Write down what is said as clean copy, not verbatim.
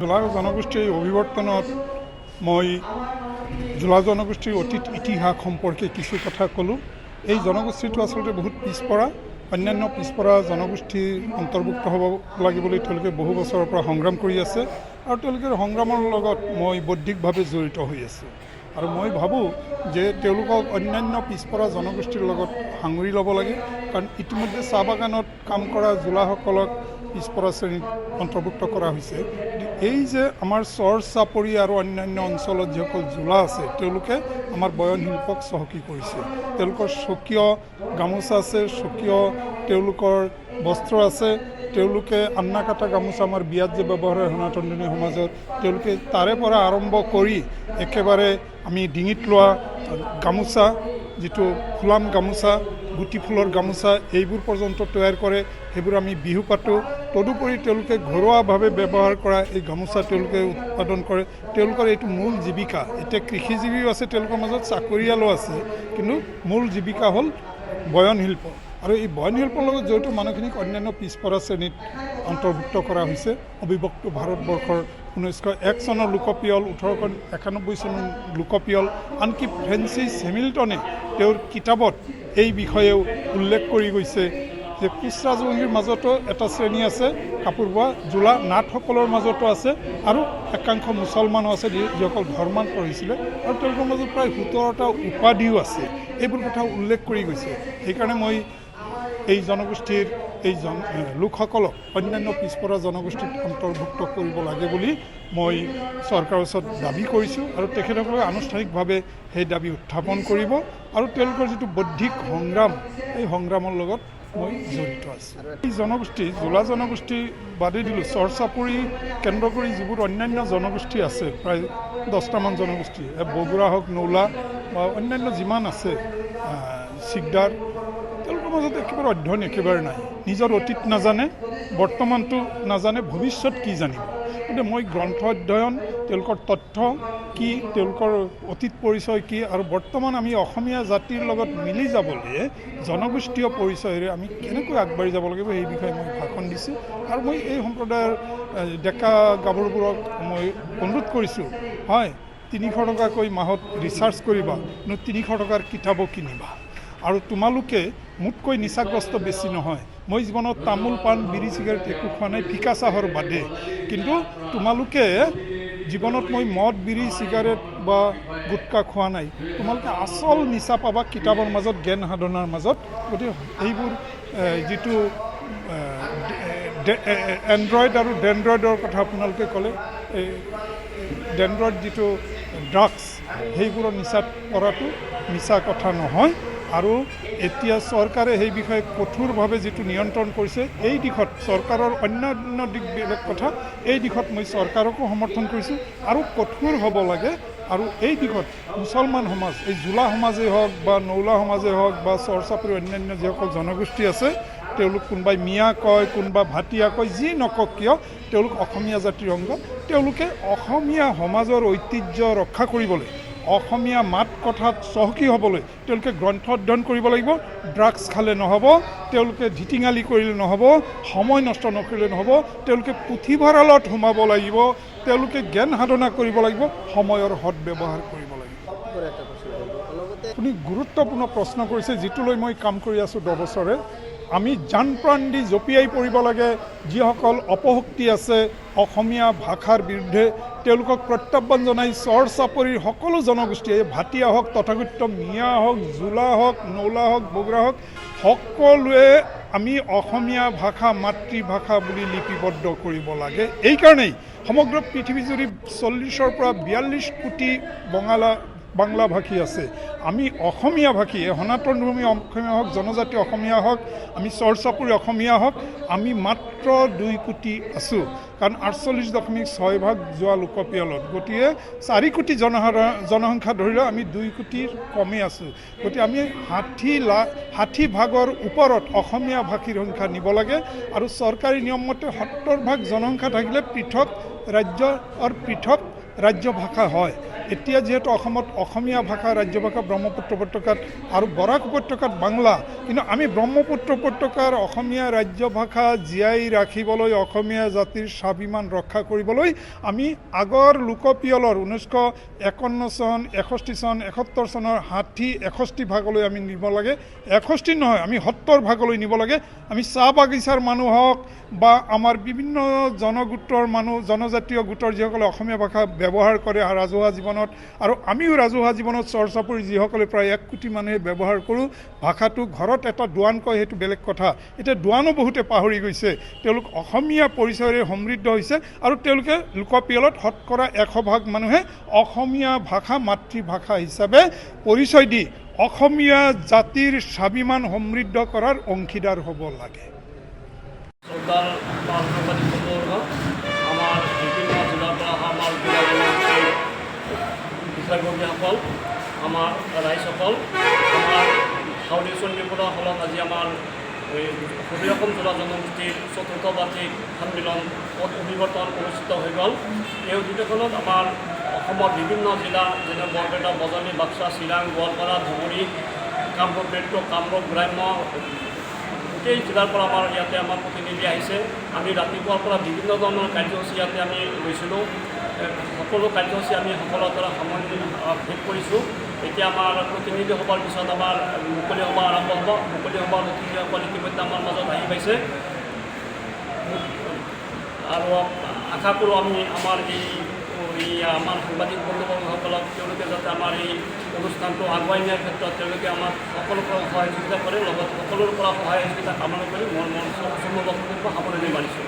জোলা জনগোষ্ঠীৰ অভিৱৰ্তনত মই জোলা জনগোষ্ঠীৰ অতীত ইতিহাস সম্পৰ্কে কিছু কথা ক'লোঁ। এই জনগোষ্ঠীটো আচলতে বহুত পিছপৰা, অন্যান্য পিছপৰা জনগোষ্ঠীৰ অন্তৰ্ভুক্ত হ'ব লাগিবলৈ তেওঁলোকে বহু বছৰৰ পৰা সংগ্ৰাম কৰি আছে আৰু তেওঁলোকৰ সংগ্ৰামৰ লগত মই বৌদ্ধিকভাৱে জড়িত হৈ আছোঁ। আৰু মই ভাবোঁ যে তেওঁলোকক অন্যান্য পিছপৰা জনগোষ্ঠীৰ লগত সাঙুৰি ল'ব লাগে, কাৰণ ইতিমধ্যে চাহ বাগানত কাম কৰা জোলাসকলক পিছপৰা শ্ৰেণীত অন্তৰ্ভুক্ত কৰা হৈছে। এই যে আমাৰ চৰ চাপৰি আৰু অন্যান্য অঞ্চলত যিসকল জোলা আছে তেওঁলোকে আমাৰ বয়ন শিল্পক চহকী কৰিছে। তেওঁলোকৰ স্বকীয় গামোচা আছে, স্বকীয় তেওঁলোকৰ বস্ত্ৰ আছে। তেওঁলোকে আন্না কাটা গামোচা আমাৰ বিয়াত যে ব্যৱহাৰ হয় সনাতনী সমাজত, তেওঁলোকে তাৰে পৰা আৰম্ভ কৰি একেবাৰে আমি ডিঙিত লোৱা গামোচা, যিটো ফুলাম গামোচা, গুটি ফুলৰ গামোচা, এইবোৰ পৰ্যন্ত তৈয়াৰ কৰে। সেইবোৰ আমি বিহু পাতোঁ। তদুপৰি তেওঁলোকে ঘৰুৱাভাৱে ব্যৱহাৰ কৰা এই গামোচা তেওঁলোকে উৎপাদন কৰে। তেওঁলোকৰ এইটো মূল জীৱিকা। এতিয়া কৃষিজীৱীও আছে তেওঁলোকৰ মাজত, চাকৰিয়ালো আছে, কিন্তু মূল জীৱিকা হ'ল বয়ন শিল্প। আৰু এই বয়ন শিল্পৰ লগত জড়িত মানুহখিনিক অন্যান্য পিছপৰা শ্ৰেণীত অন্তৰ্ভুক্ত কৰা হৈছে। অবিভক্ত ভাৰতবৰ্ষৰ 1901 চনৰ লোকপিয়ল, 1891 চনৰ লোকপিয়ল, আনকি ফ্ৰেন্সিছ হেমিল্টনে তেওঁৰ কিতাপত এই বিষয়েও উল্লেখ কৰি গৈছে যে কোচ ৰাজবংশীৰ মাজতো এটা শ্ৰেণী আছে, কাপোৰ বোৱা জোলা নাথসকলৰ মাজতো আছে, আৰু একাংশ মুছলমানো আছে যিসকল ধৰ্মান্তৰ হৈছিলে, আৰু তেওঁলোকৰ মাজত প্ৰায় 17টা উপাধিও আছে। এইবোৰ কথা উল্লেখ কৰি গৈছে। সেইকাৰণে মই এই জনগোষ্ঠীৰ এই লোকসকলক অন্যান্য পিছপৰা জনগোষ্ঠীত অন্তৰ্ভুক্ত কৰিব লাগে বুলি মই চৰকাৰৰ ওচৰত দাবী কৰিছোঁ, আৰু তেখেতসকলে আনুষ্ঠানিকভাৱে সেই দাবী উত্থাপন কৰিব। আৰু তেওঁলোকৰ যিটো বৌদ্ধিক সংগ্ৰাম, এই সংগ্ৰামৰ লগত মই জড়িত আছোঁ। এই জনগোষ্ঠী জোলা জনগোষ্ঠী বাদেই দিলোঁ, চৰ চাপৰি কেন্দ্ৰ কৰি যিবোৰ অন্যান্য জনগোষ্ঠী আছে, প্ৰায় 10টামান জনগোষ্ঠী, বগুড়া হওক, নৌলা বা অন্যান্য যিমান আছে, চিকদাৰ, তেওঁলোকৰ মাজত একেবাৰে অধ্যয়ন একেবাৰে নাই। নিজৰ অতীত নাজানে, বৰ্তমানটো নাজানে, ভৱিষ্যত কি জানিব। গতিকে মই গ্ৰন্থ অধ্যয়ন, তেওঁলোকৰ তথ্য কি, তেওঁলোকৰ অতীত পৰিচয় কি, আৰু বৰ্তমান আমি অসমীয়া জাতিৰ লগত মিলি যাবলৈ জনগোষ্ঠীয় পৰিচয়েৰে আমি কেনেকৈ আগবাঢ়ি যাব লাগিব, এই বিষয়ে মই ভাষণ দিছোঁ। আৰু মই এই সম্প্ৰদায়ৰ ডেকা গাভৰুবোৰক মই অনুৰোধ কৰিছোঁ, হয় 300 টকাকৈ মাহত ৰিচাৰ্জ কৰিবা, 300 টকাৰ কিতাপো কিনিবা। আৰু তোমালোকে মোতকৈ নিচাগ্ৰস্ত বেছি নহয়। মই জীৱনত তামোল পাণ বিড়ি চিগাৰেট একো খোৱা নাই, ফিকা চাহৰ বাদে। কিন্তু তোমালোকে জীৱনত মই মদ বিড়ি চিগাৰেট বা গুটকা খোৱা নাই। তোমালোকে আচল নিচা পাবা কিতাপৰ মাজত, জ্ঞান সাধনাৰ মাজত। গতিকে এইবোৰ যিটো এণ্ড্ৰইড আৰু ডেণ্ড্ৰইডৰ কথা আপোনালোকে ক'লে, এই ডেণ্ড্ৰইড যিটো ড্ৰাগছ, সেইবোৰৰ নিচাত পৰাটো মিছা কথা নহয়। আৰু এতিয়া চৰকাৰে সেই বিষয়ে কঠোৰভাৱে যিটো নিয়ন্ত্ৰণ কৰিছে, এই দিশত চৰকাৰৰ অন্যান্য দিশ বেলেগ কথা, এই দিশত মই চৰকাৰকো সমৰ্থন কৰিছোঁ আৰু কঠোৰ হ'ব লাগে। আৰু এই দিশত মুছলমান সমাজ, এই জোলা সমাজেই হওক বা নৌলা সমাজেই হওক বা চৰ চাপৰি অন্যান্য যিসকল জনগোষ্ঠী আছে, তেওঁলোক কোনোবাই মিয়া কয়, কোনোবা ভাটিয়া কয়, যি নকওক কিয় তেওঁলোক অসমীয়া জাতিৰ অংগ। তেওঁলোকে অসমীয়া সমাজৰ ঐতিহ্য ৰক্ষা কৰিবলৈ, অসমীয়া মাত কথাত চহকী হ'বলৈ তেওঁলোকে গ্ৰন্থ অধ্যয়ন কৰিব লাগিব। ড্ৰাগছ খালে নহ'ব, তেওঁলোকে ধিটিঙালি কৰিলে নহ'ব, সময় নষ্ট নকৰিলে নহ'ব, তেওঁলোকে পুথিভঁৰালত সোমাব লাগিব, তেওঁলোকে জ্ঞান সাধনা কৰিব লাগিব, সময়ৰ সৎ ব্যৱহাৰ কৰিব লাগিব। আপুনি গুৰুত্বপূৰ্ণ প্ৰশ্ন কৰিছে, যিটোলৈ মই কাম কৰি আছোঁ 10 বছৰে। আমি জান প্ৰাণ দি জঁপিয়াই পৰিব লাগে যিসকল অপশক্তি আছে অসমীয়া ভাষাৰ বিৰুদ্ধে, তেওঁলোকক প্ৰত্যাহ্বান জনাই চৰ চাপৰিৰ সকলো জনগোষ্ঠীয়ে, ভাটিয়া হওক, তথাকথিত মিয়া হওক, জোলা হওক, নৌলা হওক, বগুড়া হওক, সকলোৱে আমি অসমীয়া ভাষা মাতৃভাষা বুলি লিপিবদ্ধ কৰিব লাগে। এইকাৰণেই সমগ্ৰ পৃথিৱীজুৰি 40ৰ পৰা 42 কোটি বাংলাভাষী আছে। আমি অসমীয়া ভাষী, সনাতন ধৰ্মী অসমীয়া হওক, জনজাতি অসমীয়া হওক, আমি চৰ চাপৰি অসমীয়া হওক, আমি মাত্ৰ 2 কোটি আছোঁ। কাৰণ 48.6% যোৱা লোকপিয়লত, গতিকে 4 কোটি জনসংখ্যা ধৰিলেও আমি 2 কোটিৰ কমেই আছোঁ। গতিকে আমি 60% ওপৰত অসমীয়া ভাষীৰ সংখ্যা নিব লাগে। আৰু চৰকাৰী নিয়ম মতে 70% জনসংখ্যা থাকিলে পৃথক ৰাজ্যৰ পৃথক ৰাজ্য ভাষা হয়। এতিয়া যিহেতু অসমত অসমীয়া ভাষা ৰাজ্য ভাষা ব্ৰহ্মপুত্ৰ উপত্যকাত আৰু বৰাক উপত্যকাত বাংলা, কিন্তু আমি ব্ৰহ্মপুত্ৰ উপত্যকাৰ অসমীয়া ৰাজ্য ভাষা জীয়াই ৰাখিবলৈ, অসমীয়া জাতিৰ স্বাভিমান ৰক্ষা কৰিবলৈ আমি আগৰ লোকপিয়লৰ 1951 চন 61 চন 71 চনৰ 60-61 ভাগলৈ আমি নিব লাগে। 61 নহয়, আমি 70 ভাগলৈ নিব লাগে। আমি চাহ বাগিচাৰ মানুহক বা আমাৰ বিভিন্ন জনগোটৰ মানুহ, জনজাতীয় গোটৰ যিসকলে অসমীয়া ভাষা ব্যৱহাৰ কৰে ৰাজহুৱা জীৱনত, আৰু আমিও ৰাজহুৱা জীৱনত চৰ্চা কৰি যিসকলে প্ৰায় 1 কোটি মানুহে ব্যৱহাৰ কৰোঁ ভাষাটো, ঘৰত এটা দোৱান কয় সেইটো বেলেগ কথা, এতিয়া দোৱানো বহুতে পাহৰি গৈছে। তেওঁলোক অসমীয়া পৰিচয়েৰে সমৃদ্ধ হৈছে আৰু তেওঁলোকে লোকপিয়লত 100% মানুহে অসমীয়া ভাষা মাতৃভাষা হিচাপে পৰিচয় দি অসমীয়া জাতিৰ স্বাভিমান সমৃদ্ধ কৰাৰ অংশীদাৰ হ'ব লাগে। চৰকাৰ সাংবাদিক বন্ধুবৰ্গ, আমাৰ বিভিন্ন জিলাৰ পৰা অহা আমাৰ জিলা জনগোষ্ঠীৰ বিষয়ববীয়াসকল, আমাৰ ৰাইজসকল, আমাৰ হাউলি চণ্ডীপুৰৰ হলত আজি আমাৰ সদৌ অসম জিলা জনগোষ্ঠীৰ 4ৰ্থ বাৰ্ষিক সন্মিলন পথ অভিৱৰ্তন অনুষ্ঠিত হৈ গ'ল। এই অধিৱেশনত আমাৰ অসমৰ বিভিন্ন জিলা যেনে বৰপেটা, বজালী, বাক্সা, চিৰাং, গোৱালপাৰা, ধুবুৰী, কামৰূপ মেট্ৰ', কামৰূপ গ্ৰাম্য, গোটেই জিলাৰ পৰা ইয়াতে আমাৰ প্ৰতিনিধি আহিছে। আমি ৰাতিপুৱাৰ পৰা বিভিন্ন ধৰণৰ কাৰ্যসূচী ইয়াতে আমি লৈছিলোঁ। সকলো কাৰ্যসূচী আমি সকলোৰ দ্বাৰা সামৰণি শেষ কৰিছোঁ। এতিয়া আমাৰ প্ৰতিনিধি সভাৰ পিছত আমাৰ মুকলি সভা আৰম্ভ হ'ব। মুকলি সভাৰ অতিথিসকল ইতিমধ্যে আমাৰ মাজত আহি পাইছে আৰু আশা কৰোঁ আমি আমাৰ আমাৰ সাংবাদিক বন্ধুবৰ্গসকলক তেওঁলোকে যাতে আমাৰ এই অনুষ্ঠানটো আগুৱাই নিয়াৰ ক্ষেত্ৰত তেওঁলোকে আমাক সকলোৰ পৰা সহযোগিতা কৰে, লগতে সকলোৰে পৰা সহায় সহযোগিতা কামনা কৰি মোৰ মন সামৰণি মাৰিছোঁ।